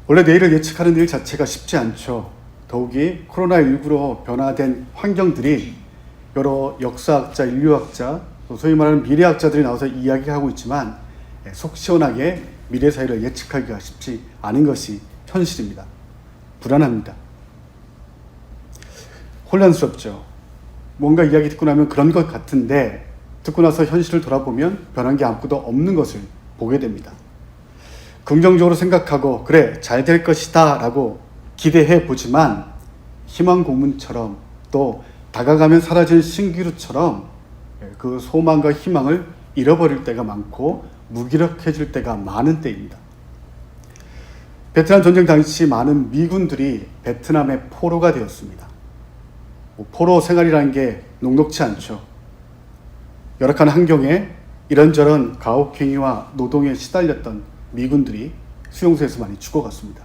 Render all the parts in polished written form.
원래 내일을 예측하는 일 자체가 쉽지 않죠. 더욱이 코로나19로 변화된 환경들이 여러 역사학자, 인류학자, 소위 말하는 미래학자들이 나와서 이야기하고 있지만 속 시원하게 미래 사회를 예측하기가 쉽지 않은 것이 현실입니다. 불안합니다. 혼란스럽죠. 뭔가 이야기 듣고 나면 그런 것 같은데 듣고 나서 현실을 돌아보면 변한 게 아무것도 없는 것을 보게 됩니다. 긍정적으로 생각하고 그래 잘 될 것이다 라고 기대해 보지만 희망 고문처럼 또 다가가면 사라질 신기루처럼 그 소망과 희망을 잃어버릴 때가 많고 무기력해질 때가 많은 때입니다. 베트남 전쟁 당시 많은 미군들이 베트남의 포로가 되었습니다. 포로 생활이라는 게 녹록지 않죠. 열악한 환경에 이런저런 가혹행위와 노동에 시달렸던 미군들이 수용소에서 많이 죽어갔습니다.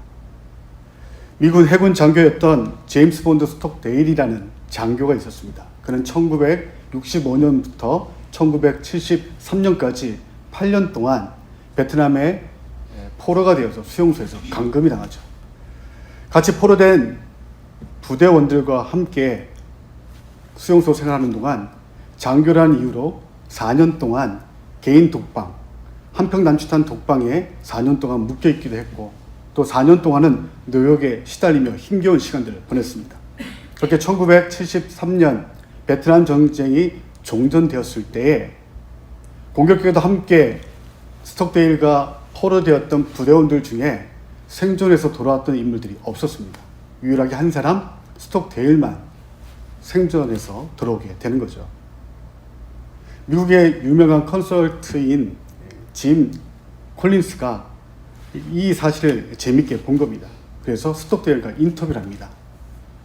미군 해군 장교였던 제임스 본드 스톡데일이라는 장교가 있었습니다. 그는 1965년부터 1973년까지 8년 동안 베트남의 포로가 되어서 수용소에서 감금이 당하죠. 같이 포로된 부대원들과 함께 수용소 생활하는 동안 장교라는 이유로 4년 동안 개인 독방, 한평 남짓한 독방에 4년 동안 묶여있기도 했고 또 4년 동안은 노역에 시달리며 힘겨운 시간들을 보냈습니다. 그렇게 1973년 베트남 전쟁이 종전되었을 때에 공격기에도 함께 스톡데일과 포로되었던 부대원들 중에 생존해서 돌아왔던 인물들이 없었습니다. 유일하게 한 사람 스톡데일만 생존해서 들어오게 되는 거죠. 미국의 유명한 컨설트인 짐 콜린스가 이 사실을 재밌게 본 겁니다. 그래서 스톡데일과 인터뷰를 합니다.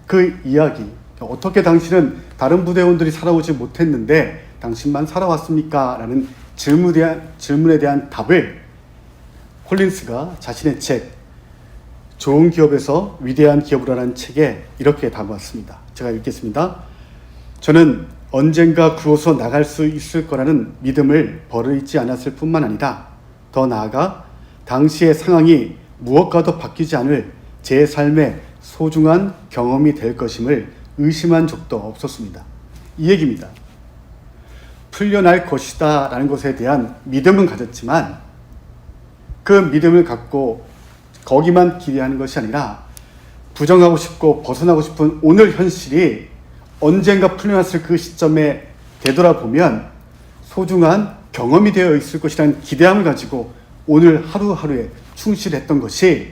그 이야기, 어떻게 당신은 다른 부대원들이 살아오지 못했는데 당신만 살아왔습니까? 라는 질문에 대한 답을 콜린스가 자신의 책 좋은 기업에서 위대한 기업으로 라는 책에 이렇게 담았습니다. 제가 읽겠습니다. 저는 언젠가 그곳으로 나갈 수 있을 거라는 믿음을 버리지 않았을 뿐만 아니라 더 나아가 당시의 상황이 무엇과도 바뀌지 않을 제 삶의 소중한 경험이 될 것임을 의심한 적도 없었습니다. 이 얘기입니다. 풀려날 것이다 라는 것에 대한 믿음은 가졌지만 그 믿음을 갖고 거기만 기대하는 것이 아니라 부정하고 싶고 벗어나고 싶은 오늘 현실이 언젠가 풀려났을 그 시점에 되돌아보면 소중한 경험이 되어 있을 것이라는 기대함을 가지고 오늘 하루하루에 충실했던 것이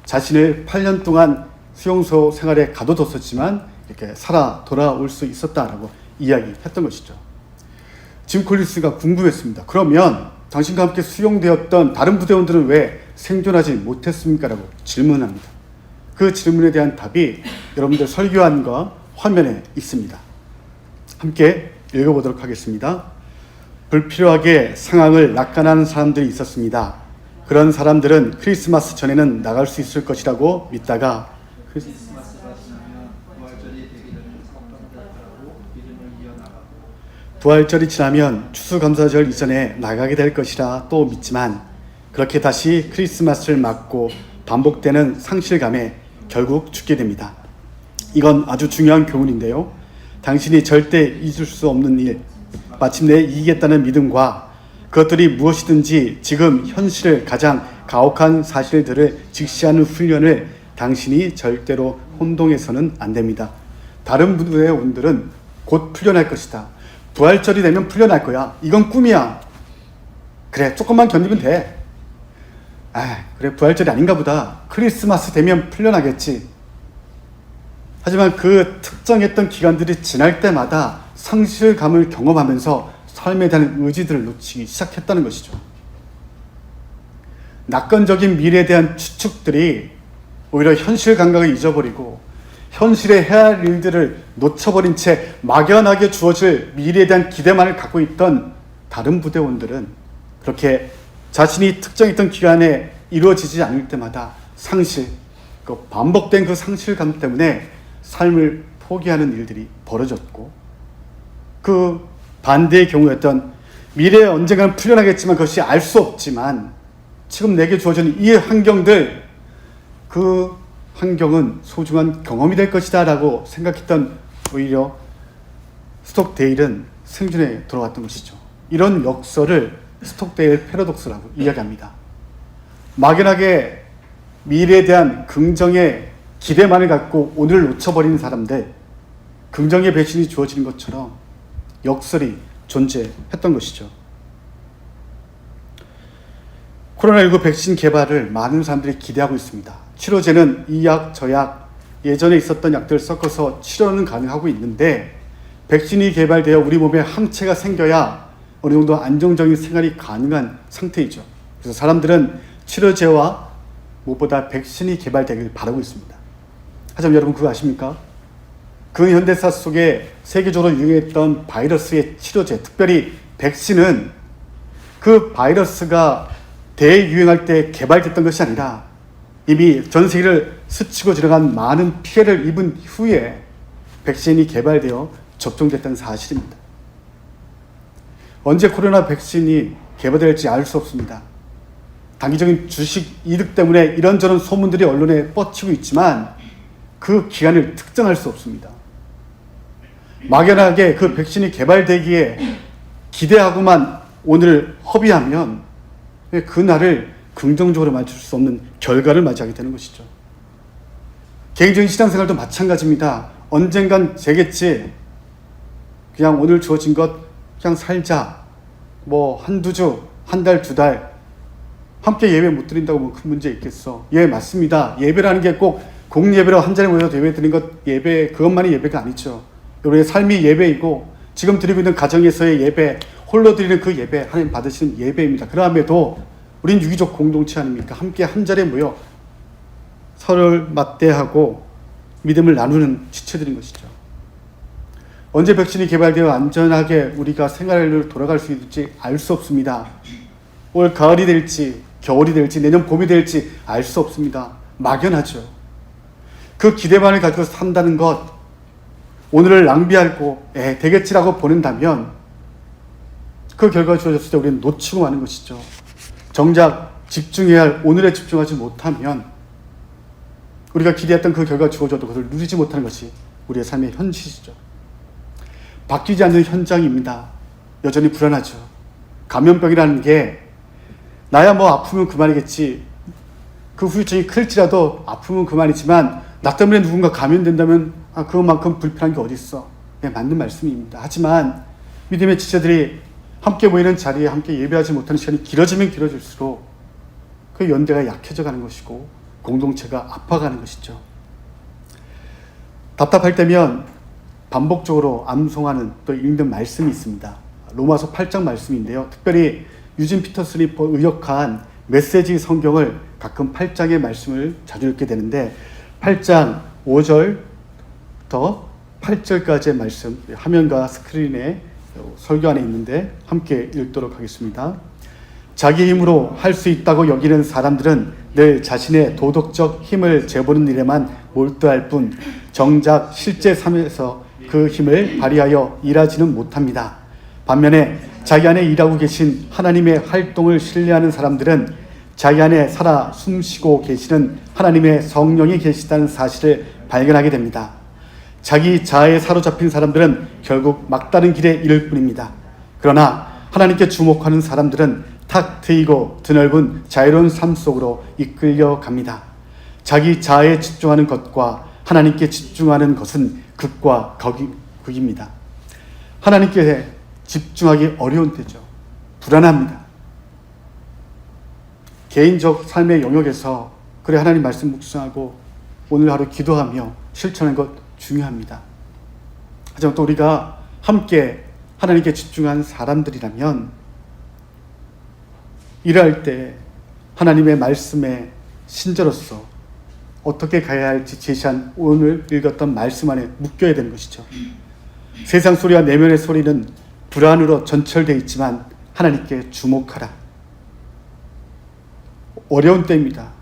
자신을 8년 동안 수용소 생활에 가둬뒀었지만 이렇게 살아 돌아올 수 있었다라고 이야기했던 것이죠. 짐 콜린스가 궁금했습니다. 그러면 당신과 함께 수용되었던 다른 부대원들은 왜 생존하지 못했습니까? 라고 질문합니다. 그 질문에 대한 답이 여러분들 설교안과 화면에 있습니다. 함께 읽어보도록 하겠습니다. 불필요하게 상황을 낙관하는 사람들이 있었습니다. 그런 사람들은 크리스마스 전에는 나갈 수 있을 것이라고 믿다가 부활절이 지나면 추수감사절 이전에 나가게 될 것이라 또 믿지만 그렇게 다시 크리스마스를 맞고 반복되는 상실감에 결국 죽게 됩니다. 이건 아주 중요한 교훈인데요. 당신이 절대 잊을 수 없는 일, 마침내 이기겠다는 믿음과 그것들이 무엇이든지 지금 현실을 가장 가혹한 사실들을 직시하는 훈련을 당신이 절대로 혼동해서는 안 됩니다. 다른 부대원들은 곧 풀려날 것이다. 부활절이 되면 풀려날 거야. 이건 꿈이야. 그래, 조금만 견디면 돼. 그래, 부활절이 아닌가 보다. 크리스마스 되면 풀려나겠지. 하지만 그 특정했던 기간들이 지날 때마다 상실감을 경험하면서 삶에 대한 의지들을 놓치기 시작했다는 것이죠. 낙관적인 미래에 대한 추측들이 오히려 현실 감각을 잊어버리고 현실에 해야 할 일들을 놓쳐버린 채 막연하게 주어질 미래에 대한 기대만을 갖고 있던 다른 부대원들은 그렇게 자신이 특정했던 기간에 이루어지지 않을 때마다 반복된 그 상실감 때문에 삶을 포기하는 일들이 벌어졌고, 그 반대의 경우였던 미래에 언젠가는 풀려나겠지만 그것이 알 수 없지만 지금 내게 주어진 이 환경들, 그 환경은 소중한 경험이 될 것이다 라고 생각했던 오히려 스톡데일은 생존에 돌아왔던 것이죠. 이런 역설을 스톡데일 패러독스라고 이야기합니다. 막연하게 미래에 대한 긍정의 기대만을 갖고 오늘을 놓쳐버리는 사람들, 긍정의 배신이 주어지는 것처럼 역설이 존재했던 것이죠. 코로나19 백신 개발을 많은 사람들이 기대하고 있습니다. 치료제는 이 약, 저 약, 예전에 있었던 약들을 섞어서 치료는 가능하고 있는데 백신이 개발되어 우리 몸에 항체가 생겨야 어느 정도 안정적인 생활이 가능한 상태이죠. 그래서 사람들은 치료제와 무엇보다 백신이 개발되길 바라고 있습니다. 하지만 여러분 그거 아십니까? 근현대사 속에 세계적으로 유행했던 바이러스의 치료제, 특별히 백신은 그 바이러스가 대유행할 때 개발됐던 것이 아니라 이미 전 세계를 스치고 지나간 많은 피해를 입은 후에 백신이 개발되어 접종됐다는 사실입니다. 언제 코로나 백신이 개발될지 알 수 없습니다. 단기적인 주식 이득 때문에 이런저런 소문들이 언론에 뻗치고 있지만 그 기간을 특정할 수 없습니다. 막연하게 그 백신이 개발되기에 기대하고만 오늘 허비하면 그날을 긍정적으로 맞출 수 없는 결과를 맞이하게 되는 것이죠. 개인적인 신앙생활도 마찬가지입니다. 언젠간 되겠지. 그냥 오늘 주어진 것 그냥 살자. 뭐 한두 주, 한 달, 두 달 함께 예배 못 드린다고 뭐 큰 문제 있겠어. 예, 맞습니다. 예배라는 게 꼭 공예배로 한 자리에 모여서 예배 드리는 것, 예배 그것만이 예배가 아니죠. 우리의 삶이 예배이고 지금 드리고 있는 가정에서의 예배, 홀로 드리는 그 예배, 하나님 받으시는 예배입니다. 그럼에도 우린 유기적 공동체 아닙니까? 함께 한 자리에 모여 서로를 맞대하고 믿음을 나누는 지체들인 것이죠. 언제 백신이 개발되어 안전하게 우리가 생활을 돌아갈 수 있을지 알 수 없습니다. 올 가을이 될지 겨울이 될지 내년 봄이 될지 알 수 없습니다. 막연하죠. 그 기대만을 가지고 산다는 것, 오늘을 낭비하고 되겠지라고 보낸다면 그 결과가 주어졌을 때 우리는 놓치고 마는 것이죠. 정작 집중해야 할 오늘에 집중하지 못하면 우리가 기대했던 그 결과가 주어져도 그것을 누리지 못하는 것이 우리의 삶의 현실이죠. 바뀌지 않는 현장입니다. 여전히 불안하죠. 감염병이라는 게 나야 뭐 아프면 그만이겠지. 그 후유증이 클지라도 아프면 그만이지만 나 때문에 누군가 감염된다면 그것만큼 불편한 게 어디 있어. 네, 맞는 말씀입니다. 하지만 믿음의 지체들이 함께 모이는 자리에 함께 예배하지 못하는 시간이 길어지면 길어질수록 그 연대가 약해져 가는 것이고 공동체가 아파가는 것이죠. 답답할 때면 반복적으로 암송하는 또 읽는 말씀이 있습니다. 로마서 8장 말씀인데요. 특별히 유진 피터슨이 의역한 메시지 성경을 가끔 8장의 말씀을 자주 읽게 되는데 8장 5절부터 8절까지의 말씀 화면과 스크린에 설교 안에 있는데 함께 읽도록 하겠습니다. 자기 힘으로 할 수 있다고 여기는 사람들은 늘 자신의 도덕적 힘을 재보는 일에만 몰두할 뿐 정작 실제 삶에서 그 힘을 발휘하여 일하지는 못합니다. 반면에 자기 안에 일하고 계신 하나님의 활동을 신뢰하는 사람들은 자기 안에 살아 숨쉬고 계시는 하나님의 성령이 계시다는 사실을 발견하게 됩니다. 자기 자아에 사로잡힌 사람들은 결국 막다른 길에 이를 뿐입니다. 그러나 하나님께 주목하는 사람들은 탁 트이고 드넓은 자유로운 삶 속으로 이끌려 갑니다. 자기 자아에 집중하는 것과 하나님께 집중하는 것은 극과 극입니다. 하나님께 집중하기 어려운 때죠. 불안합니다. 개인적 삶의 영역에서 그래 하나님 말씀 묵상하고 오늘 하루 기도하며 실천하는 것 중요합니다. 하지만 또 우리가 함께 하나님께 집중한 사람들이라면 일할 때 하나님의 말씀에 신자로서 어떻게 가야 할지 제시한 오늘 읽었던 말씀 안에 묶여야 되는 것이죠. 세상 소리와 내면의 소리는 불안으로 전철되어 있지만 하나님께 주목하라. 어려운 때입니다.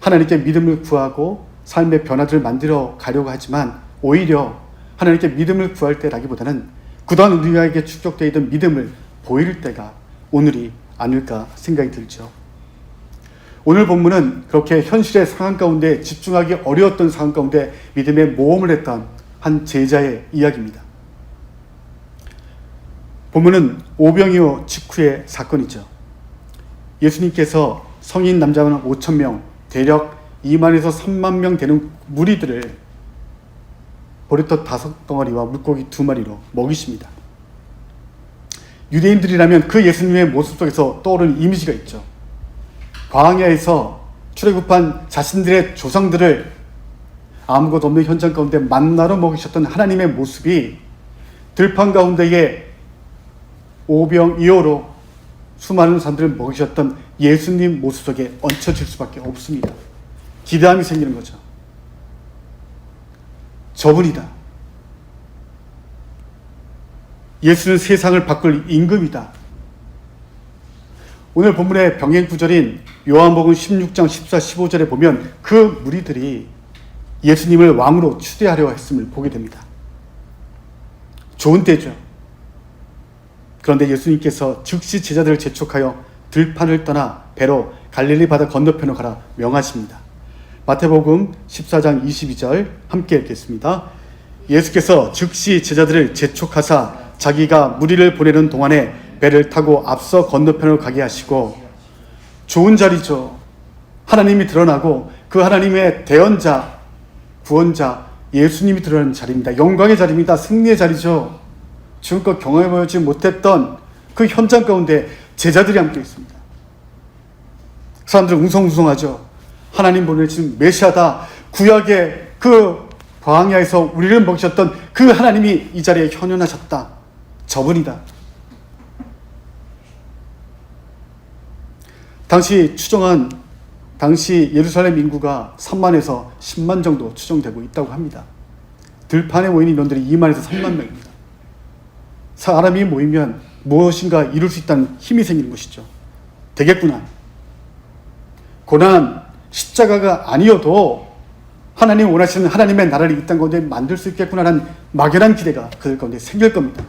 하나님께 믿음을 구하고 삶의 변화들을 만들어 가려고 하지만 오히려 하나님께 믿음을 구할 때라기보다는 그동안 우리에게 축적되어 있던 믿음을 보일 때가 오늘이 아닐까 생각이 들죠. 오늘 본문은 그렇게 현실의 상황 가운데 집중하기 어려웠던 상황 가운데 믿음의 모험을 했던 한 제자의 이야기입니다. 본문은 오병이어 직후의 사건이죠. 예수님께서 성인 남자는 5,000명, 대략 2만에서 3만 명 되는 무리들을 보리떡 5덩어리와 물고기 2마리로 먹이십니다. 유대인들이라면 그 예수님의 모습 속에서 떠오르는 이미지가 있죠. 광야에서 출애굽한 자신들의 조상들을 아무것도 없는 현장 가운데 만나로 먹이셨던 하나님의 모습이 들판 가운데에 오병이어로 수많은 사람들을 먹이셨던 예수님 모습 속에 얹혀질 수밖에 없습니다. 기대함이 생기는 거죠. 저분이다. 예수는 세상을 바꿀 임금이다. 오늘 본문의 병행 구절인 요한복음 16장 14, 15절에 보면 그 무리들이 예수님을 왕으로 추대하려 했음을 보게 됩니다. 좋은 때죠. 그런데 예수님께서 즉시 제자들을 재촉하여 들판을 떠나 배로 갈릴리 바다 건너편으로 가라 명하십니다. 마태복음 14장 22절 함께 읽겠습니다. 예수께서 즉시 제자들을 재촉하사 자기가 무리를 보내는 동안에 배를 타고 앞서 건너편으로 가게 하시고, 좋은 자리죠. 하나님이 드러나고 그 하나님의 대언자, 구원자 예수님이 드러나는 자리입니다. 영광의 자리입니다. 승리의 자리죠. 지금껏 경험해보지 못했던 그 현장 가운데 제자들이 함께 있습니다. 사람들은 웅성웅성하죠. 하나님 보내신 메시아다. 구약의 그 광야에서 우리를 먹이셨던 그 하나님이 이 자리에 현현하셨다. 저분이다. 당시 예루살렘 인구가 3만에서 10만 정도 추정되고 있다고 합니다. 들판에 모인 인원들이 2만에서 3만 명입니다. 사람이 모이면 무엇인가 이룰 수 있다는 힘이 생기는 것이죠. 되겠구나. 고난, 십자가가 아니어도 하나님 원하시는 하나님의 나라를 이 땅 가운데 만들 수 있겠구나라는 막연한 기대가 그들 가운데 생길 겁니다.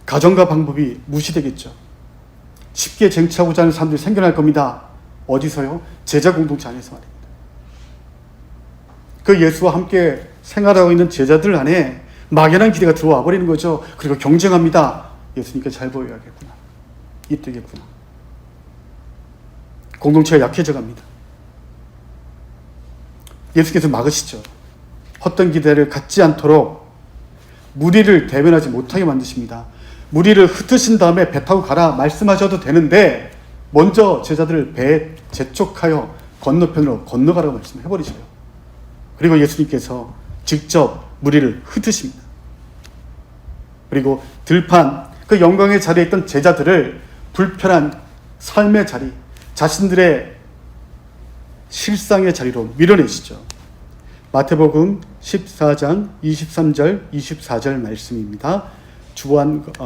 가정과 방법이 무시되겠죠. 쉽게 쟁취하고자 하는 사람들이 생겨날 겁니다. 어디서요? 제자 공동체 안에서 말입니다. 그 예수와 함께 생활하고 있는 제자들 안에 막연한 기대가 들어와 버리는 거죠. 그리고 경쟁합니다. 예수님께 잘 보여야겠구나. 이뜨겠구나. 공동체가 약해져 갑니다. 예수께서 막으시죠. 헛된 기대를 갖지 않도록 무리를 대변하지 못하게 만드십니다. 무리를 흩으신 다음에 배 타고 가라 말씀하셔도 되는데 먼저 제자들을 배에 재촉하여 건너편으로 건너가라고 말씀해버리셔요. 그리고 예수님께서 직접 무리를 흩으십니다. 그리고 들판, 그 영광의 자리에 있던 제자들을 불편한 삶의 자리, 자신들의 실상의 자리로 밀어내시죠. 마태복음 14장 23절, 24절 말씀입니다.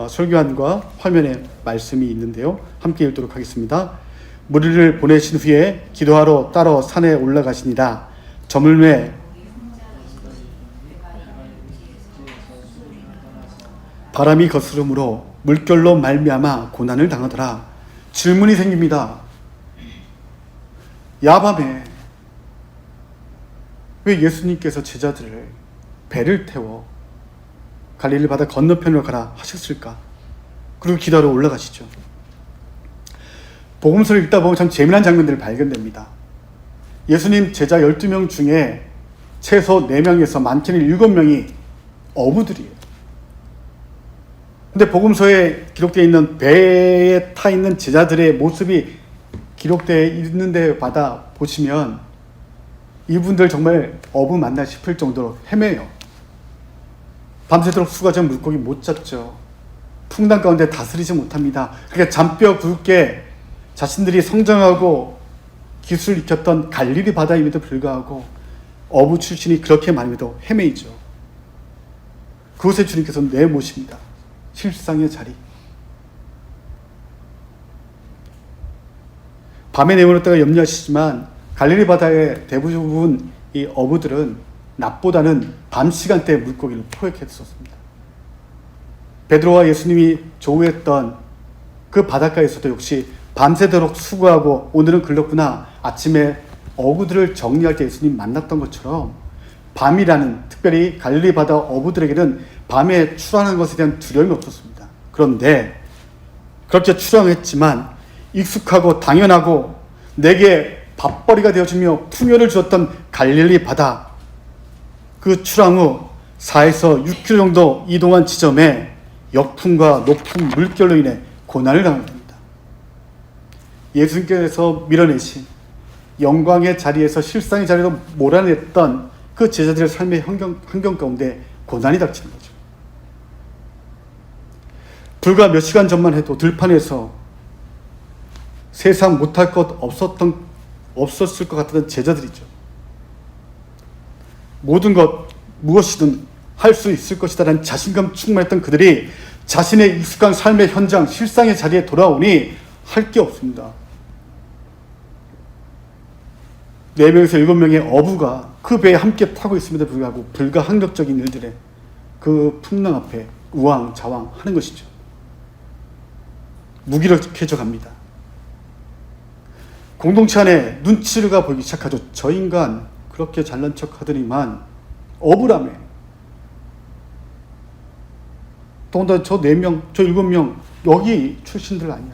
설교안과 화면에 말씀이 있는데요. 함께 읽도록 하겠습니다. 무리를 보내신 후에 기도하러 따로 산에 올라가시니라. 저물매 바람이 거스름으로 물결로 말미암아 고난을 당하더라. 질문이 생깁니다. 야밤에 왜 예수님께서 제자들을 배를 태워 갈릴리 바다 건너편으로 가라 하셨을까? 그리고 기도하러 올라가시죠. 복음서를 읽다 보면 참 재미난 장면들이 발견됩니다. 예수님 제자 12명 중에 최소 4명에서 많게는 7명이 어부들이에요. 근데 복음서에 기록되어 있는 배에 타 있는 제자들의 모습이 기록되어 있는데 받아 보시면 이분들 정말 어부 맞나 싶을 정도로 헤매요. 밤새도록 수가전 물고기 못 잡죠. 풍랑 가운데 다스리지 못합니다. 그러니까 잔뼈 굵게 자신들이 성장하고 기술 익혔던 갈릴리 바다임에도 불구하고 어부 출신이 그렇게 많음에도 헤매이죠. 그곳에 주님께서 내모십니다. 실상의 자리. 밤에 내모nos다가 염려하시지만 갈릴리 바다의 대부분 이 어부들은 낮보다는 밤 시간대에 물고기를 포획했었습니다. 베드로와 예수님이 조우했던 그 바닷가에서도 역시 밤새도록 수고하고 오늘은 글렀구나 아침에 어부들을 정리할 때 예수님 만났던 것처럼 밤이라는, 특별히 갈릴리 바다 어부들에게는 밤에 출항하는 것에 대한 두려움이 없었습니다. 그런데 그렇게 출항했지만 익숙하고 당연하고 내게 밥벌이가 되어주며 풍요를 주었던 갈릴리 바다, 그 출항 후 4에서 6km 정도 이동한 지점에 역풍과 높은 물결로 인해 고난을 당하게 됩니다. 예수님께서 밀어내신 영광의 자리에서 실상의 자리로 몰아냈던 그 제자들의 삶의 환경 가운데 고난이 닥치는 거죠. 불과 몇 시간 전만 해도 들판에서 세상 못할 것 없었을 것 같던 제자들이죠. 모든 것 무엇이든 할 수 있을 것이다라는 자신감 충만했던 그들이 자신의 익숙한 삶의 현장, 실상의 자리에 돌아오니 할 게 없습니다. 4명에서 7명의 어부가 그 배에 함께 타고 있음에도 불구하고 불가항력적인 일들에 그 풍랑 앞에 우왕좌왕 하는 것이죠. 무기력해져 갑니다. 공동체 안에 눈치가 보이기 시작하죠. 저 인간 그렇게 잘난 척 하더니만 어부라며. 더군다나 저 4명, 저 7명 여기 출신들 아니야.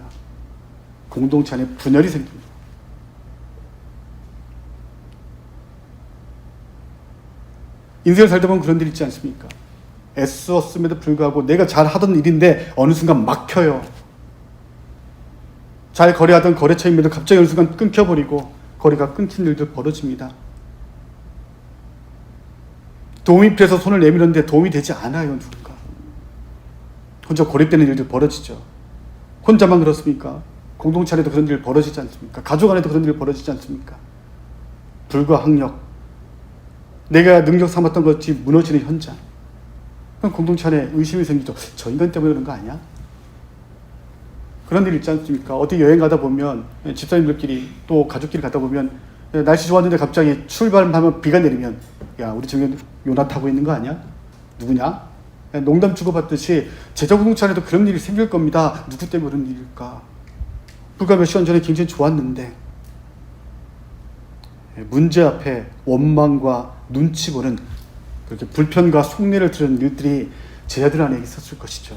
공동체 안에 분열이 생깁니다. 인생을 살다 보면 그런 일 있지 않습니까? 애쓰었음에도 불구하고 내가 잘하던 일인데 어느 순간 막혀요. 잘 거래하던 거래처임에도 갑자기 어느 순간 끊겨버리고 거래가 끊긴 일도 벌어집니다. 도움이 필요해서 손을 내밀었는데 도움이 되지 않아요. 누군가. 혼자 고립되는 일도 벌어지죠. 혼자만 그렇습니까? 공동체 안에도 그런 일 벌어지지 않습니까? 가족 안에도 그런 일 벌어지지 않습니까? 불가항력. 내가 능력 삼았던 것이 무너지는 현장. 그럼 공동체 안에 의심이 생기죠. 저 인간 때문에 그런 거 아니야? 그런 일 있지 않습니까? 어디 여행 가다 보면 집사님들끼리 또 가족끼리 가다 보면 날씨 좋았는데 갑자기 출발하면 비가 내리면 야 우리 지금 요나 타고 있는 거 아니야? 누구냐? 농담 주고받듯이 제자 공동체 안에도 그런 일이 생길 겁니다. 누구 때문에 그런 일일까? 불과 몇 시간 전에 굉장히 좋았는데 문제 앞에 원망과 눈치 보는 그렇게 불편과 속내를 드러낸 일들이 제자들 안에 있었을 것이죠.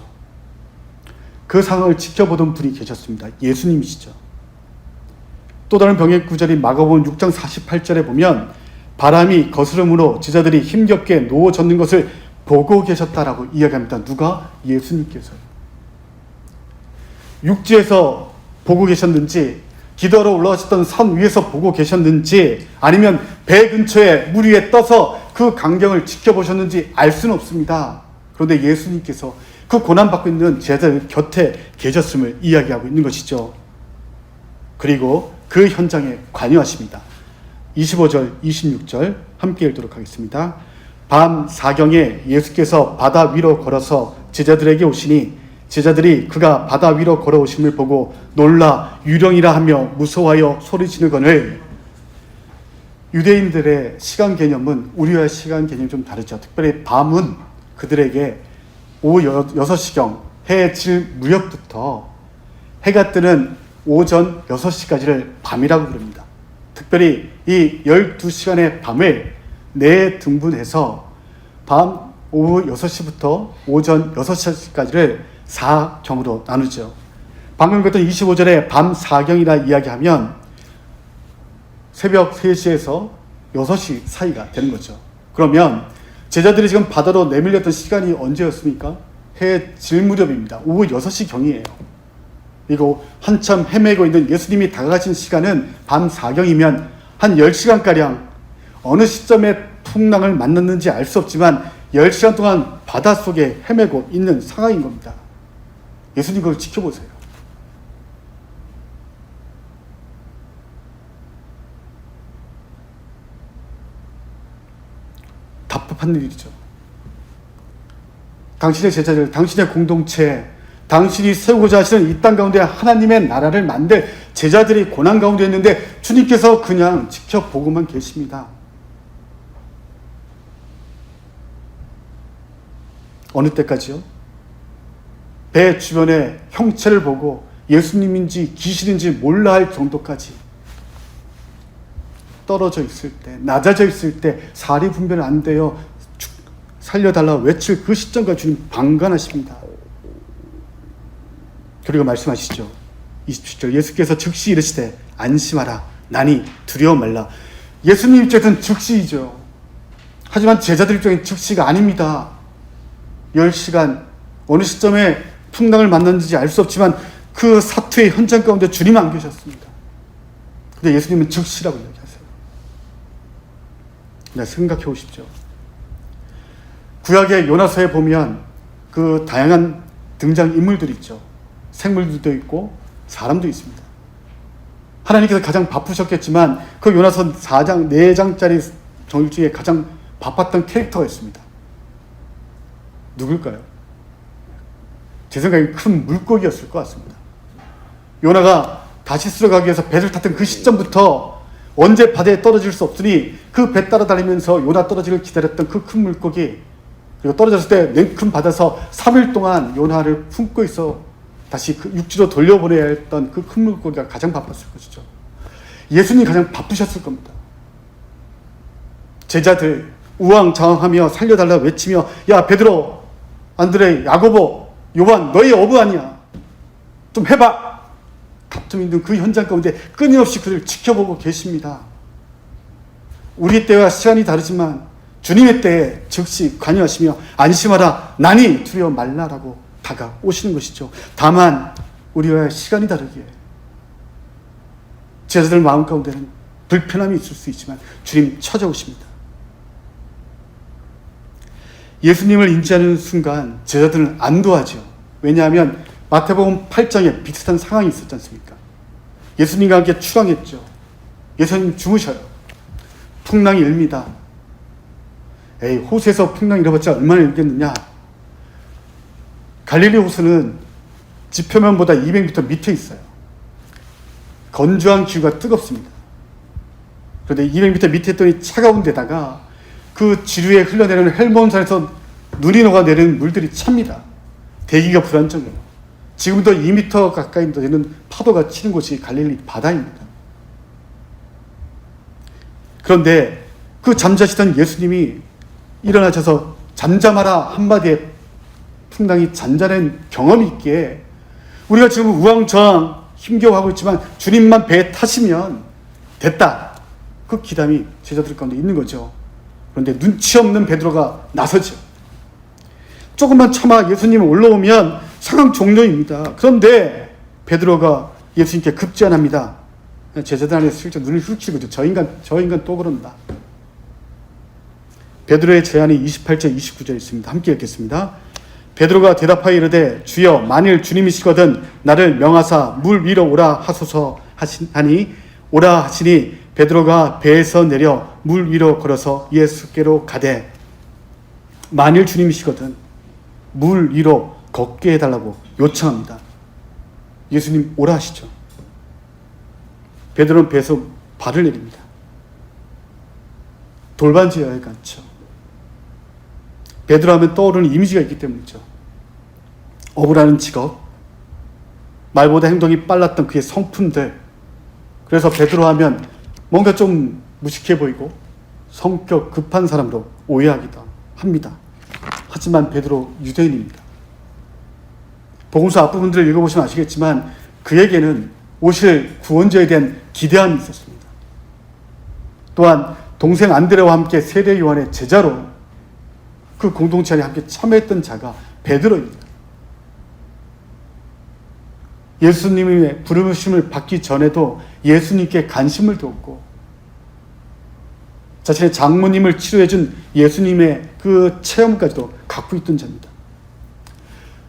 그 상황을 지켜보던 분이 계셨습니다. 예수님이시죠. 또 다른 병의 구절이 마가복음 6장 48절에 보면 바람이 거스름으로 제자들이 힘겹게 누워 젖는 것을 보고 계셨다라고 이야기합니다. 누가? 예수님께서요. 육지에서 보고 계셨는지, 기도하러 올라가셨던 산 위에서 보고 계셨는지, 아니면 배 근처에 물 위에 떠서 그 광경을 지켜보셨는지 알 수는 없습니다. 그런데 예수님께서 그 고난받고 있는 제자들 곁에 계셨음을 이야기하고 있는 것이죠. 그리고 그 현장에 관여하십니다. 25절, 26절 함께 읽도록 하겠습니다. 밤 사경에 예수께서 바다 위로 걸어서 제자들에게 오시니 제자들이 그가 바다 위로 걸어오심을 보고 놀라 유령이라 하며 무서워하여 소리지르거늘. 유대인들의 시간 개념은 우리와의 시간 개념이 좀 다르죠. 특별히 밤은 그들에게 오후 6시경 해 질 무렵부터 해가 뜨는 오전 6시까지를 밤이라고 부릅니다. 특별히 이 12시간의 밤을 네 등분해서 밤 오후 6시부터 오전 6시까지를 사경으로 나누죠. 방금 읽었던 25절에 밤 사경이라 이야기하면 새벽 3시에서 6시 사이가 되는 거죠. 그러면 제자들이 지금 바다로 내밀렸던 시간이 언제였습니까? 해 질 무렵입니다. 오후 6시경이에요. 그리고 한참 헤매고 있는 예수님이 다가가신 시간은 밤 사경이면 한 10시간가량 어느 시점에 풍랑을 만났는지 알 수 없지만 10시간 동안 바닷속에 헤매고 있는 상황인 겁니다. 예수님 그걸 지켜보세요. 답답한 일이죠. 당신의 제자들, 당신의 공동체, 당신이 세우고자 하시는 이 땅 가운데 하나님의 나라를 만들 제자들이 고난 가운데 있는데 주님께서 그냥 지켜보고만 계십니다. 어느 때까지요? 배 주변의 형체를 보고 예수님인지 귀신인지 몰라 할 정도까지 떨어져 있을 때, 낮아져 있을 때 사리 분별 안 되어 살려달라 외칠 그 시점까지 주님 방관하십니다. 그리고 말씀하시죠. 27절 예수께서 즉시 이르시되 안심하라 나니 두려워 말라. 예수님 입장에서는 즉시이죠. 하지만 제자들 입장에는 즉시가 아닙니다. 10시간 어느 시점에 풍랑을 만났는지 알 수 없지만 그 사투의 현장 가운데 주님 안 계셨습니다. 근데 예수님은 즉시라고 이야기하세요. 네, 생각해 보십시오. 구약의 요나서에 보면 그 다양한 등장 인물들이 있죠. 생물들도 있고 사람도 있습니다. 하나님께서 가장 바쁘셨겠지만 그 요나서 4장, 4장짜리 정일 중에 가장 바빴던 캐릭터가 있습니다. 누굴까요? 제 생각에 큰 물고기였을 것 같습니다. 요나가 다시스로 가기 위해서 배를 탔던 그 시점부터 언제 바다에 떨어질 수 없으니 그 배 따라다니면서 요나 떨어지기를 기다렸던 그 큰 물고기, 그리고 떨어졌을 때 냉큼 바다에서 3일 동안 요나를 품고 있어 다시 그 육지로 돌려보내야 했던 그 큰 물고기가 가장 바빴을 것이죠. 예수님이 가장 바쁘셨을 겁니다. 제자들 우왕좌왕하며 살려달라 외치며 야 베드로, 안드레, 야고보, 요한 너희 어부 아니야. 좀 해봐. 다툼 있는 그 현장 가운데 끊임없이 그를 지켜보고 계십니다. 우리 때와 시간이 다르지만 주님의 때에 즉시 관여하시며 안심하라 나니 두려워 말라라고 다가오시는 것이죠. 다만 우리와 시간이 다르기에 제자들 마음 가운데는 불편함이 있을 수 있지만 주님 찾아오십니다. 예수님을 인지하는 순간 제자들은 안도하죠. 왜냐하면 마태복음 8장에 비슷한 상황이 있었지 않습니까? 예수님과 함께 출항했죠. 예수님 주무셔요. 풍랑이 일니다. 에이, 호수에서 풍랑이 일어봤자 얼마나 일겠느냐. 갈릴리 호수는 지표면보다 200m 밑에 있어요. 건조한 기후가 뜨겁습니다. 그런데 200m 밑에 있더니 차가운 데다가 그 지류에 흘러내리는 헬몬산에서 눈이 녹아내리는 물들이 찹니다. 대기가 불안정해요. 지금도 2m 가까이 되는 파도가 치는 곳이 갈릴리 바다입니다. 그런데 그 잠자시던 예수님이 일어나셔서 잠잠하라 한마디에 풍랑이 잔잔한 경험이 있기에 우리가 지금 우왕좌왕 힘겨워하고 있지만 주님만 배에 타시면 됐다. 그 기담이 제자들 가운데 있는 거죠. 그런데 눈치 없는 베드로가 나서죠. 조금만 참아 예수님이 올라오면 상황 종료입니다. 그런데 베드로가 예수님께 급제안합니다. 제자들 안에 슬쩍 눈을 훌치고 저 인간 또 그런다. 베드로의 제안이 28절 29절에 있습니다. 함께 읽겠습니다. 베드로가 대답하여 이르되 주여 만일 주님이시거든 나를 명하사 물 위로 오라 하소서 하니 오라 하시니 베드로가 배에서 내려 물 위로 걸어서 예수께로 가되 만일 주님이시거든 물 위로 걷게 해달라고 요청합니다. 예수님 오라 하시죠. 베드로는 배에서 발을 내립니다. 돌반지에 앉죠. 베드로 하면 떠오르는 이미지가 있기 때문이죠. 어부라는 직업, 말보다 행동이 빨랐던 그의 성품들, 그래서 베드로 하면 뭔가 좀 무식해 보이고 성격 급한 사람으로 오해하기도 합니다. 하지만 베드로 유대인입니다. 복음서 앞부분들을 읽어보시면 아시겠지만 그에게는 오실 구원자에 대한 기대함이 있었습니다. 또한 동생 안드레와 함께 세례 요한의 제자로 그 공동체 안에 함께 참여했던 자가 베드로입니다. 예수님의 부르심을 받기 전에도 예수님께 관심을 두었고 자신의 장모님을 치료해준 예수님의 그 체험까지도 갖고 있던 자입니다.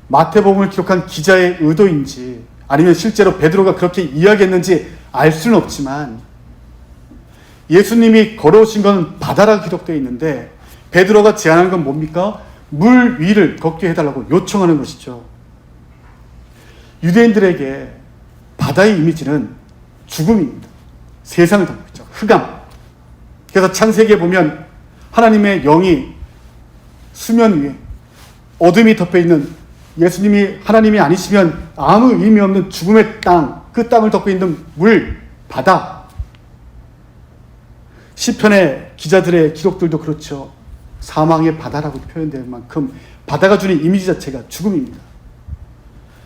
마태복음을 기록한 기자의 의도인지 아니면 실제로 베드로가 그렇게 이야기했는지 알 수는 없지만 예수님이 걸어오신 건 바다라 기록되어 있는데 베드로가 제안한 건 뭡니까? 물 위를 걷게 해달라고 요청하는 것이죠. 유대인들에게 바다의 이미지는 죽음입니다. 세상을 담고 있죠. 흑암. 그래서 창세기에 보면 하나님의 영이 수면 위에 어둠이 덮여있는 예수님이 하나님이 아니시면 아무 의미 없는 죽음의 땅, 그 땅을 덮고 있는 물, 바다. 시편의 기자들의 기록들도 그렇죠. 사망의 바다라고 표현될 만큼 바다가 주는 이미지 자체가 죽음입니다.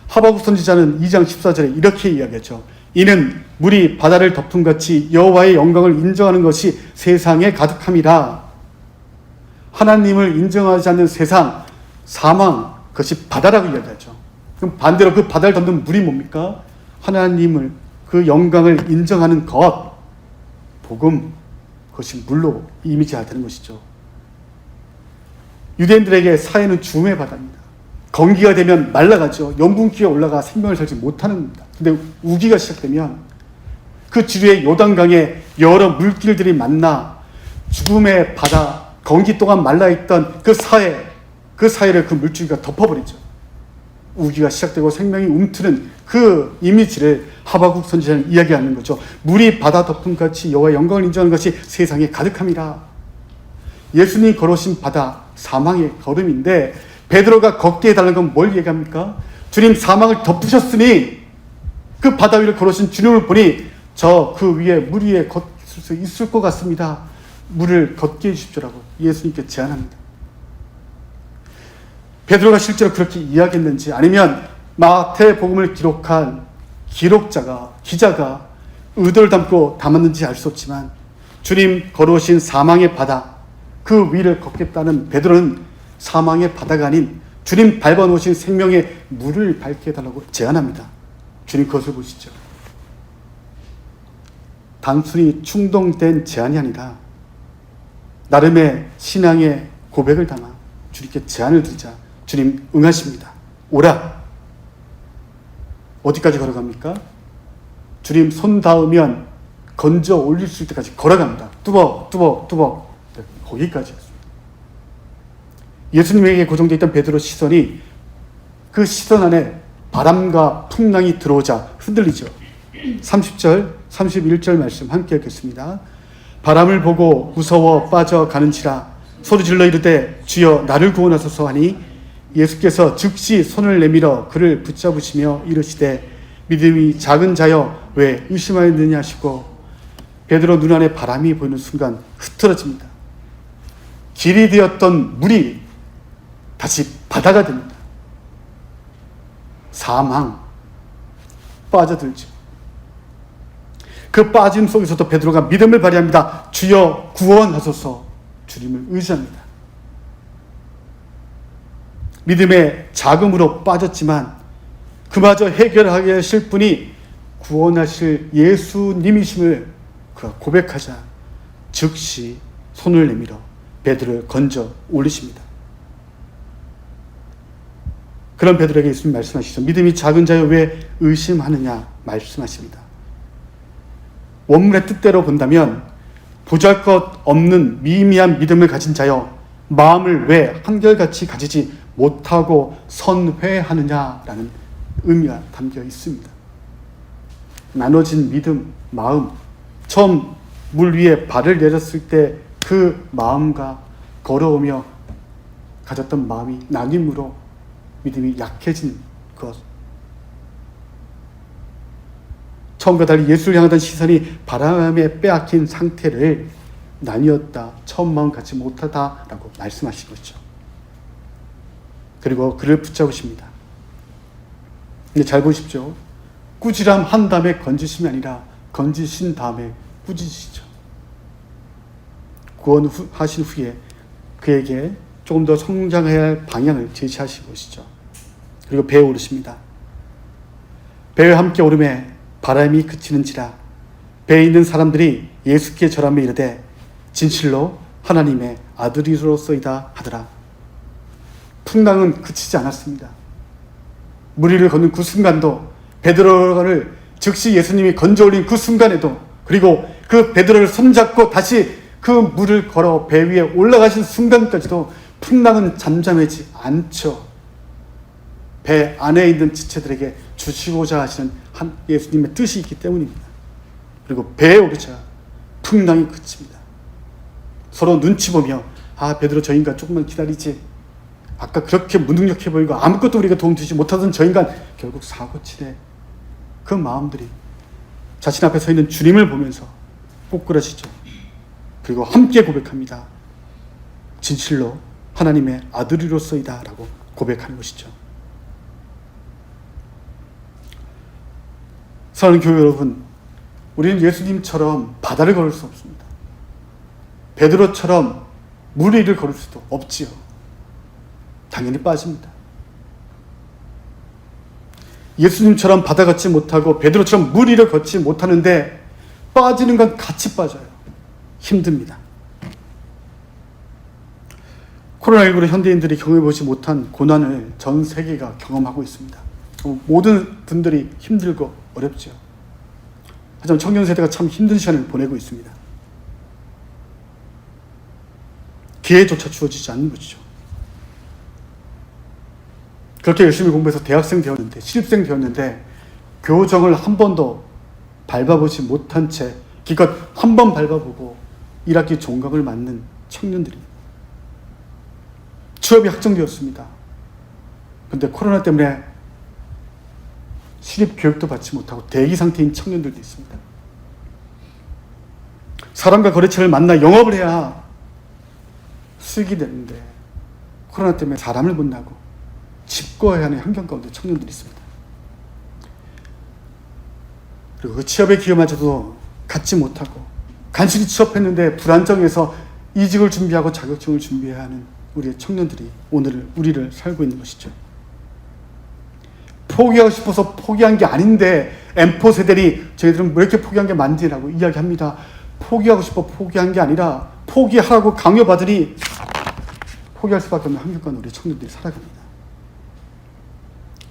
하박국 선지자는 2장 14절에 이렇게 이야기하죠. 이는 물이 바다를 덮은 같이 여호와의 영광을 인정하는 것이 세상에 가득함이라. 하나님을 인정하지 않는 세상, 사망, 그것이 바다라고 이야기하죠. 그럼 반대로 그 바다를 덮는 물이 뭡니까? 하나님을, 그 영광을 인정하는 것, 복음, 그것이 물로 이미지가 되는 것이죠. 유대인들에게 사해는 죽음의 바다입니다. 건기가 되면 말라가죠. 영분기가 올라가 생명을 살지 못하는 겁니다. 근데 우기가 시작되면 그 지류의 요단강에 여러 물길들이 만나 죽음의 바다, 건기 동안 말라있던 그 사해를 그 물줄기가 덮어버리죠. 우기가 시작되고 생명이 움트는 그 이미지를 하박국 선지자는 이야기하는 거죠. 물이 바다 덮음 같이 여호와의 영광을 인정하는 것이 세상에 가득함이라. 예수님이 걸으신 바다, 사망의 걸음인데 베드로가 걷게 해달라는 건 뭘 얘기합니까? 주님 사망을 덮으셨으니 그 바다 위를 걸으신 주님을 보니 저 그 위에 물 위에 걷을 수 있을 것 같습니다. 물을 걷게 해주십시오라고 예수님께 제안합니다. 베드로가 실제로 그렇게 이야기했는지 아니면 마태복음을 기록한 기자가 의도를 담고 담았는지 알 수 없지만 주님 걸어오신 사망의 바다 그 위를 걷겠다는 베드로는 사망의 바다가 아닌 주님 밟아놓으신 생명의 물을 밟게 해달라고 제안합니다. 주님 그것을 보시죠. 단순히 충동된 제안이 아니라 나름의 신앙의 고백을 담아 주님께 제안을 드리자 주님 응하십니다. 오라. 어디까지 걸어갑니까? 주님 손 닿으면 건져 올릴 수 있을 때까지 걸어갑니다. 뚜벅 네, 거기까지였습니다. 예수님에게 고정되어 있던 베드로 시선이 그 시선 안에 바람과 풍랑이 들어오자 흔들리죠. 30절 31절 말씀 함께 읽겠습니다. 바람을 보고 무서워 빠져가는지라 소리질러 이르되 주여 나를 구원하소서 하니 예수께서 즉시 손을 내밀어 그를 붙잡으시며 이르시되 믿음이 작은 자여 왜 의심하였느냐 하시고 베드로 눈안에 바람이 보이는 순간 흐트러집니다. 길이 되었던 물이 다시 바다가 됩니다. 사망, 빠져들죠. 그 빠짐 속에서도 베드로가 믿음을 발휘합니다. 주여 구원하소서. 주님을 의지합니다. 믿음의 자금으로 빠졌지만 그마저 해결하게 하실 분이 구원하실 예수님이심을 그가 고백하자 즉시 손을 내밀어 베드로를 건져 올리십니다. 그런 베드로에게 예수님 말씀하시죠. 믿음이 작은 자여 왜 의심하느냐 말씀하십니다. 원문의 뜻대로 본다면 보잘것없는 미미한 믿음을 가진 자여 마음을 왜 한결같이 가지지 못하고 선회하느냐라는 의미가 담겨 있습니다. 나눠진 믿음, 마음, 처음 물 위에 발을 내렸을 때 그 마음과 걸어오며 가졌던 마음이 나님으로 믿음이 약해진 것. 처음과 달리 예수를 향하던 시선이 바람에 빼앗긴 상태를 나뉘었다. 처음 마음 갖지 못하다라고 말씀하신 거죠. 그리고 그를 붙잡으십니다. 근데 잘 보십시오. 꾸지람 한 다음에 건지심이 아니라 건지신 다음에 꾸짖으시죠. 구원하신 후에 그에게 조금 더 성장해야 할 방향을 제시하신 것이죠. 그리고 배에 오르십니다. 배에 함께 오름에 바람이 그치는지라 배에 있는 사람들이 예수께 절하며 이르되 진실로 하나님의 아들이로소이다 하더라. 풍랑은 그치지 않았습니다. 물 위를 걷는 그 순간도 베드로를 즉시 예수님이 건져 올린 그 순간에도 그리고 그 베드로를 손잡고 다시 그 물을 걸어 배 위에 올라가신 순간까지도 풍랑은 잠잠하지 않죠. 배 안에 있는 지체들에게 주시고자 하시는 한 예수님의 뜻이 있기 때문입니다. 그리고 배에 오르자 풍랑이 그칩니다. 서로 눈치 보며 베드로 저 인간 조금만 기다리지. 아까 그렇게 무능력해 보이고 아무것도 우리가 도움주지 못하던 저 인간, 결국 사고치대 그 마음들이 자신 앞에 서 있는 주님을 보면서 꼬꾸라지죠. 그리고 함께 고백합니다. 진실로 하나님의 아들이로서이다 라고 고백하는 것이죠. 사랑하는 교회 여러분, 우리는 예수님처럼 바다를 걸을 수 없습니다. 베드로처럼 물 위를 걸을 수도 없지요. 당연히 빠집니다. 예수님처럼 바다 걷지 못하고 베드로처럼 물 위를 걷지 못하는데 빠지는 건 같이 빠져요. 힘듭니다. 코로나19로 현대인들이 경험해보지 못한 고난을 전 세계가 경험하고 있습니다. 모든 분들이 힘들고 어렵죠. 하지만 청년 세대가 참 힘든 시간을 보내고 있습니다. 기회조차 주어지지 않는 것이죠. 그렇게 열심히 공부해서 대학생 되었는데, 신입생 되었는데 교정을 한 번도 밟아보지 못한 채 기껏 한 번 밟아보고 1학기 종강을 맞는 청년들이 취업이 확정되었습니다. 그런데 코로나 때문에 신입 교육도 받지 못하고 대기 상태인 청년들도 있습니다. 사람과 거래처를 만나 영업을 해야 수익이 되는데 코로나 때문에 사람을 못 나고 집 구해야 하는 환경 가운데 청년들이 있습니다. 그리고 그 취업의 기회마저도 갖지 못하고 간신히 취업했는데 불안정해서 이직을 준비하고 자격증을 준비해야 하는 우리의 청년들이 오늘 우리를 살고 있는 것이죠. 포기하고 싶어서 포기한 게 아닌데 M4 세대들이 저희들은 왜 이렇게 포기한 게 많지라고 이야기합니다. 포기하고 싶어 포기한 게 아니라 포기하라고 강요받으니 포기할 수밖에 없는 환경 가운데 우리 청년들이 살아갑니다.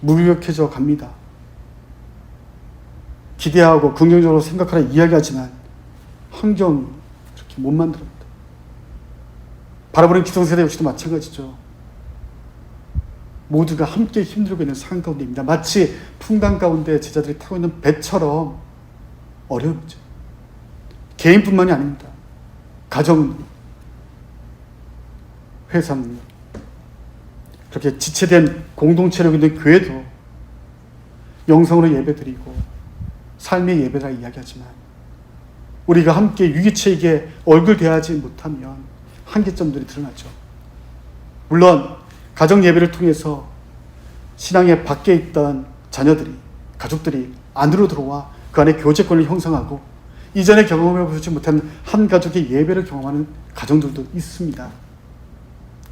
무기력해져 갑니다. 기대하고 긍정적으로 생각하라 이야기하지만 환경 그렇게 못 만들어냅니다. 바라보는 기성세대 역시도 마찬가지죠. 모두가 함께 힘들고 있는 상황 가운데입니다. 마치 풍랑 가운데 제자들이 타고 있는 배처럼 어려움이죠. 개인뿐만이 아닙니다. 가정, 회사, 그렇게 지체된 공동체로 있는 교회도 영성으로 예배드리고 삶의 예배라 이야기하지만 우리가 함께 유기체에게 얼굴 대하지 못하면 한계점들이 드러나죠. 물론 가정 예배를 통해서 신앙의 밖에 있던 자녀들이, 가족들이 안으로 들어와 그 안에 교제권을 형성하고 이전에 경험해보지 못한 한 가족의 예배를 경험하는 가정들도 있습니다.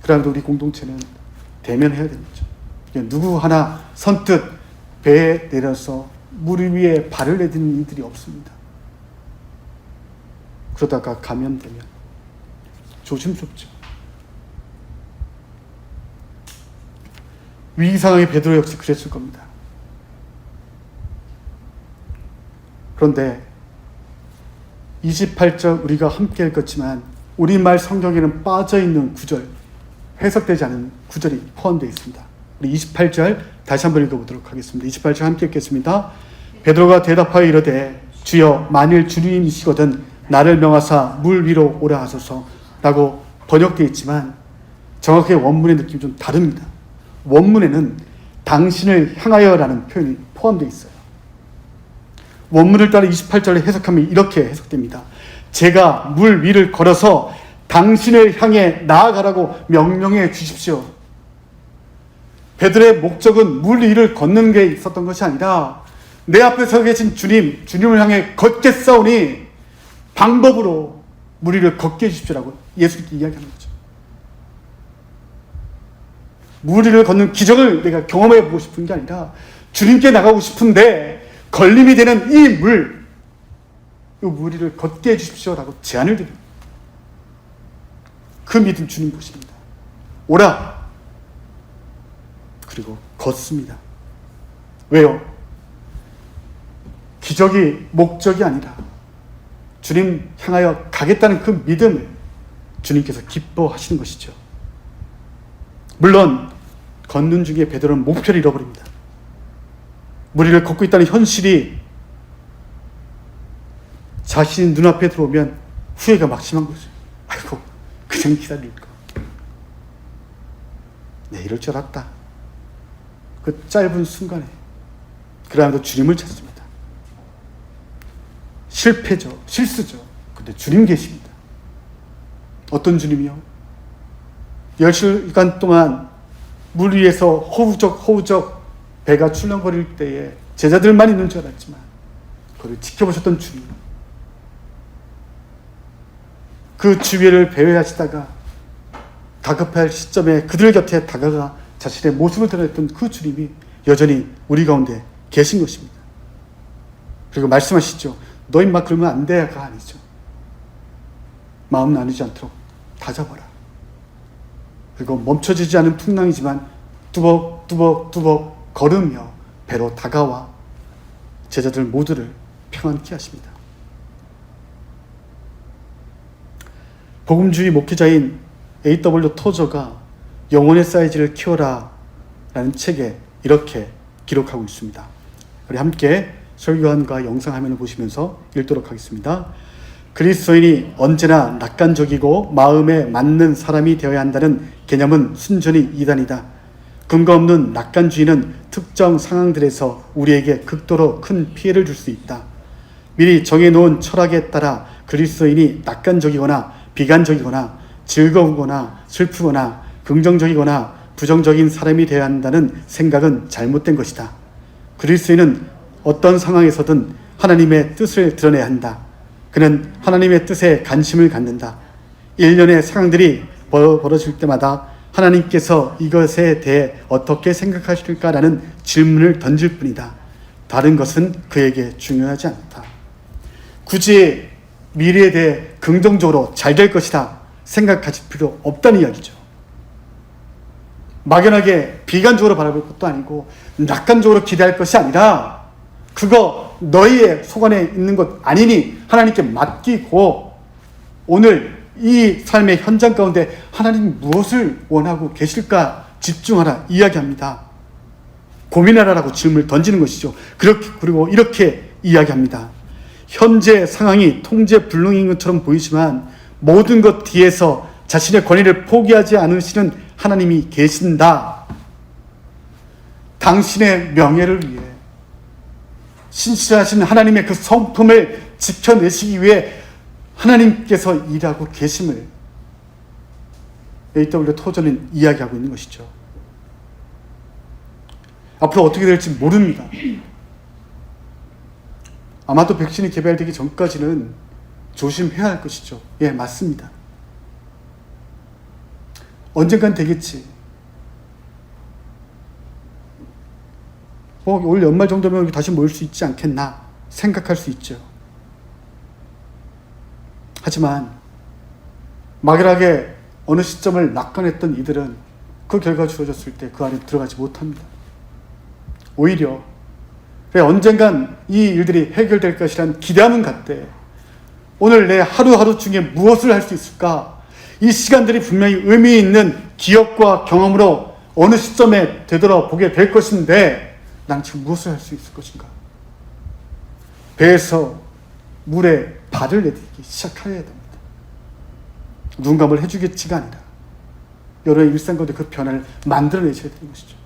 그러나 우리 공동체는 대면해야 됩니다. 누구 하나 선뜻 배에 내려서 물 위에 발을 내딛는 이들이 없습니다. 그러다가 감염되면 조심스럽죠. 위기 상황의 베드로 역시 그랬을 겁니다. 그런데 28절 우리가 함께 읽었지만 우리말 성경에는 빠져있는 구절, 해석되지 않은 구절이 포함되어 있습니다. 우리 28절 다시 한번 읽어보도록 하겠습니다. 28절 함께 읽겠습니다. 베드로가 대답하여 이르되 주여 만일 주님이시거든 나를 명하사 물 위로 오라 하소서 라고 번역되어 있지만 정확하게 원문의 느낌이 좀 다릅니다. 원문에는 당신을 향하여 라는 표현이 포함되어 있어요. 원문을 따라 28절을 해석하면 이렇게 해석됩니다. 제가 물 위를 걸어서 당신을 향해 나아가라고 명령해 주십시오. 베드로의 목적은 물 위를 걷는 게 있었던 것이 아니라 내 앞에 서 계신 주님을 향해 걷겠사오니 방법으로 물 위를 걷게 해주십시오라고 예수님께 이야기하는 거죠. 물 위를 걷는 기적을 내가 경험해 보고 싶은 게 아니라 주님께 나가고 싶은데 걸림이 되는 이 물 위를 걷게 해주십시오라고 제안을 드립니다. 그 믿음 주님 보십니다. 오라. 그리고 걷습니다. 왜요? 기적이 목적이 아니라 주님 향하여 가겠다는 그 믿음을 주님께서 기뻐하시는 것이죠. 물론 걷는 중에 베드로는 목표를 잃어버립니다. 물 위를 걷고 있다는 현실이 자신 눈앞에 들어오면 후회가 막심한 거죠. 아이고 그냥 기다릴까. 이럴 줄 알았다. 그 짧은 순간에 그러면서 주님을 찾습니다. 실패죠. 실수죠. 근데 주님 계십니다. 어떤 주님이요? 10시간 동안 물 위에서 허우적 배가 출렁거릴 때에 제자들만 있는 줄 알았지만 그를 지켜보셨던 주님, 그 주위를 배회하시다가 다급할 시점에 그들 곁에 다가가 자신의 모습을 드러냈던 그 주님이 여전히 우리 가운데 계신 것입니다. 그리고 말씀하시죠. 너희 막 그러면 안 돼가 아니죠. 마음 나누지 않도록 다잡아라. 그리고 멈춰지지 않은 풍랑이지만 뚜벅뚜벅 걸으며 배로 다가와 제자들 모두를 평안케 하십니다. 복음주의 목회자인 A.W. 토저가 영혼의 사이즈를 키워라 라는 책에 이렇게 기록하고 있습니다. 우리 함께 설교안과 영상 화면을 보시면서 읽도록 하겠습니다. 그리스도인이 언제나 낙관적이고 마음에 맞는 사람이 되어야 한다는 개념은 순전히 이단이다. 근거 없는 낙관주의는 특정 상황들에서 우리에게 극도로 큰 피해를 줄 수 있다. 미리 정해놓은 철학에 따라 그리스도인이 낙관적이거나 비관적이거나 즐거우거나 슬프거나 긍정적이거나 부정적인 사람이 되어야 한다는 생각은 잘못된 것이다. 그리스도인은 어떤 상황에서든 하나님의 뜻을 드러내야 한다. 그는 하나님의 뜻에 관심을 갖는다. 일련의 상황들이 벌어질 때마다 하나님께서 이것에 대해 어떻게 생각하실까라는 질문을 던질 뿐이다. 다른 것은 그에게 중요하지 않다. 굳이 미래에 대해 긍정적으로 잘 될 것이다 생각하실 필요 없다는 이야기죠. 막연하게 비관적으로 바라볼 것도 아니고 낙관적으로 기대할 것이 아니라 그거 너희의 속안에 있는 것 아니니 하나님께 맡기고 오늘 이 삶의 현장 가운데 하나님 무엇을 원하고 계실까 집중하라 이야기합니다. 고민하라라고 질문을 던지는 것이죠. 그리고 이렇게 이야기합니다. 현재 상황이 통제불능인 것처럼 보이지만 모든 것 뒤에서 자신의 권위를 포기하지 않으시는 하나님이 계신다. 당신의 명예를 위해 신실하신 하나님의 그 성품을 지켜내시기 위해 하나님께서 일하고 계심을 A.W. 토저는 이야기하고 있는 것이죠. 앞으로 어떻게 될지 모릅니다. 아마도 백신이 개발되기 전까지는 조심해야 할 것이죠. 예, 맞습니다. 언젠간 되겠지. 올 연말 정도면 다시 모일 수 있지 않겠나 생각할 수 있죠. 하지만 막연하게 어느 시점을 낙관했던 이들은 그 결과가 주어졌을 때 그 안에 들어가지 못합니다. 오히려 언젠간 이 일들이 해결될 것이란 기대함은 갖되 오늘 내 하루하루 중에 무엇을 할 수 있을까? 이 시간들이 분명히 의미 있는 기억과 경험으로 어느 시점에 되돌아보게 될 것인데 난 지금 무엇을 할 수 있을 것인가? 배에서 물에 발을 내딛기 시작해야 됩니다. 누군가 뭘 해주겠지가 아니라 여러분의 일상 가운데 그 변화를 만들어내셔야 되는 것이죠.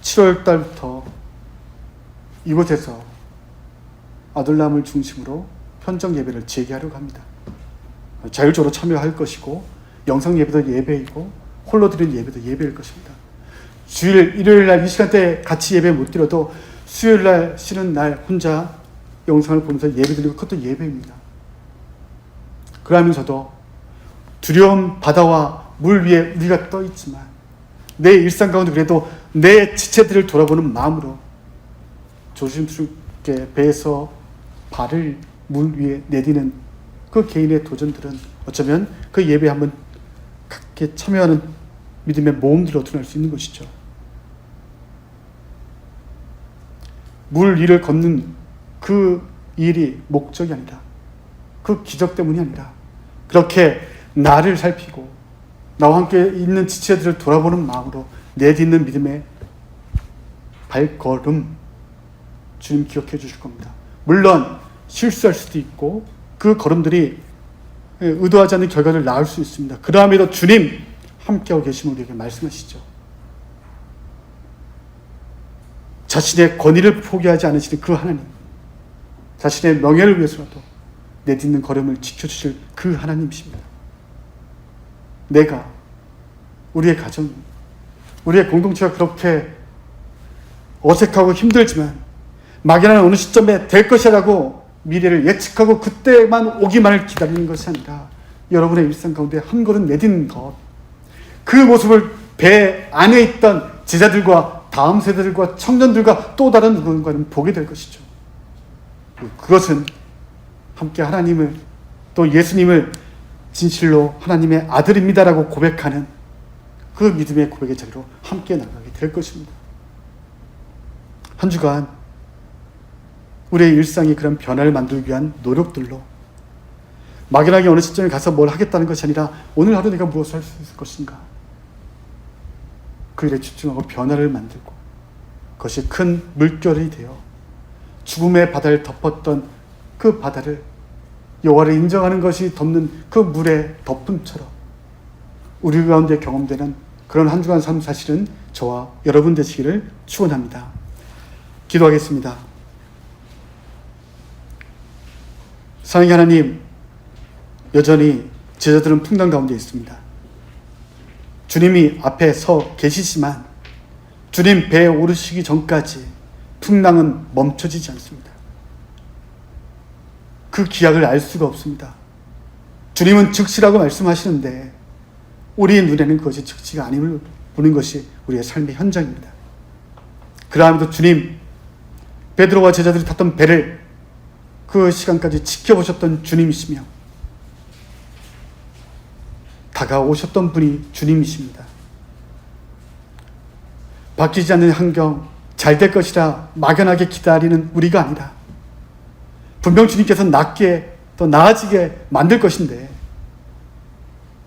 7월 달부터 이곳에서 아들람을 중심으로 현장 예배를 재개하려고 합니다. 자율적으로 참여할 것이고 영상 예배도 예배이고 홀로 드리는 예배도 예배일 것입니다. 주일 일요일 날 이 시간대에 같이 예배 못 드려도 수요일 날 쉬는 날 혼자 영상을 보면서 예배 드리고 그것도 예배입니다. 그러면서도 두려운 바다와 물 위에 우리가 떠 있지만 내 일상 가운데 그래도 내 지체들을 돌아보는 마음으로 조심스럽게 배에서 발을 물 위에 내디는 그 개인의 도전들은 어쩌면 그 예배에 한번 같이 참여하는 믿음의 모험들로 드러날 수 있는 것이죠. 물 위를 걷는 그 일이 목적이 아니라 그 기적 때문이 아니라 그렇게 나를 살피고 나와 함께 있는 지체들을 돌아보는 마음으로 내딛는 믿음의 발걸음 주님 기억해 주실 겁니다. 물론 실수할 수도 있고 그 걸음들이 의도하지 않는 결과를 낳을 수 있습니다. 그럼에도 주님 함께하고 계신 우리에게 말씀하시죠. 자신의 권위를 포기하지 않으시는 그 하나님, 자신의 명예를 위해서라도 내딛는 걸음을 지켜주실 그 하나님이십니다. 내가, 우리의 가정, 우리의 공동체가 그렇게 어색하고 힘들지만 막연한 어느 시점에 될 것이라고 미래를 예측하고 그때만 오기만을 기다리는 것이 아니라 여러분의 일상 가운데 한 걸음 내딛는 것, 그 모습을 배 안에 있던 제자들과 다음 세대들과 청년들과 또 다른 누군가는 보게 될 것이죠. 그것은 함께 하나님을, 또 예수님을 진실로 하나님의 아들입니다라고 고백하는 그 믿음의 고백의 자리로 함께 나가게 될 것입니다. 한 주간 우리의 일상이 그런 변화를 만들기 위한 노력들로 막연하게 어느 시점에 가서 뭘 하겠다는 것이 아니라 오늘 하루 내가 무엇을 할 수 있을 것인가, 그 일에 집중하고 변화를 만들고 그것이 큰 물결이 되어 죽음의 바다를 덮었던 그 바다를 여호와를 인정하는 것이 덮는 그 물의 덮음처럼 우리 가운데 경험되는 그런 한 주간 삶, 사실은 저와 여러분 되시기를 축원합니다. 기도하겠습니다. 사랑의 하나님, 여전히 제자들은 풍랑 가운데 있습니다. 주님이 앞에 서 계시지만 주님 배에 오르시기 전까지 풍랑은 멈춰지지 않습니다. 그 기약을 알 수가 없습니다. 주님은 즉시라고 말씀하시는데 우리의 눈에는 그것이 즉시가 아님을 보는 것이 우리의 삶의 현장입니다. 그러함에도 주님, 베드로와 제자들이 탔던 배를 그 시간까지 지켜보셨던 주님이시며 다가오셨던 분이 주님이십니다. 바뀌지 않는 환경, 잘 될 것이라 막연하게 기다리는 우리가 아니라 분명 주님께서 낫게, 더 나아지게 만들 것인데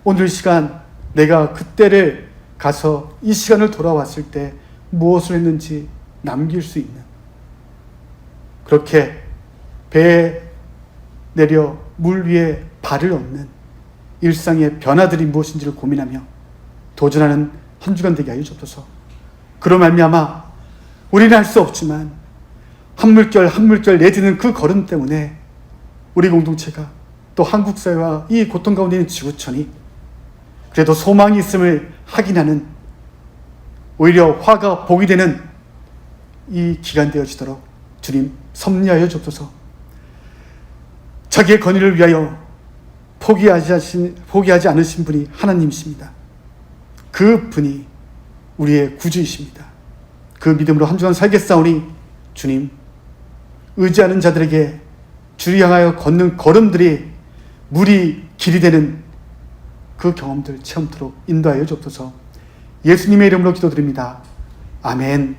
오늘 시간 내가 그때를 가서 이 시간을 돌아왔을 때 무엇을 했는지 남길 수 있는, 그렇게 배에 내려 물 위에 발을 얹는 일상의 변화들이 무엇인지를 고민하며 도전하는 한 주간 되게 하여 주옵소서. 그로 말미암아 우리는 할 수 없지만 한 물결 한 물결 내딛는 그 걸음 때문에 우리 공동체가, 또 한국 사회와 이 고통 가운데 있는 지구촌이 그래도 소망이 있음을 확인하는, 오히려 화가 복이 되는 이 기간 되어지도록 주님 섭리하여 주옵소서. 자기의 권위를 위하여 포기하지 않으신 분이 하나님이십니다. 그 분이 우리의 구주이십니다. 그 믿음으로 한 주간 살겠사오니 주님, 의지하는 자들에게 주를 향하여 걷는 걸음들이 물이 길이 되는 그 경험들 체험토록 인도하여 주옵소서. 예수님의 이름으로 기도드립니다. 아멘.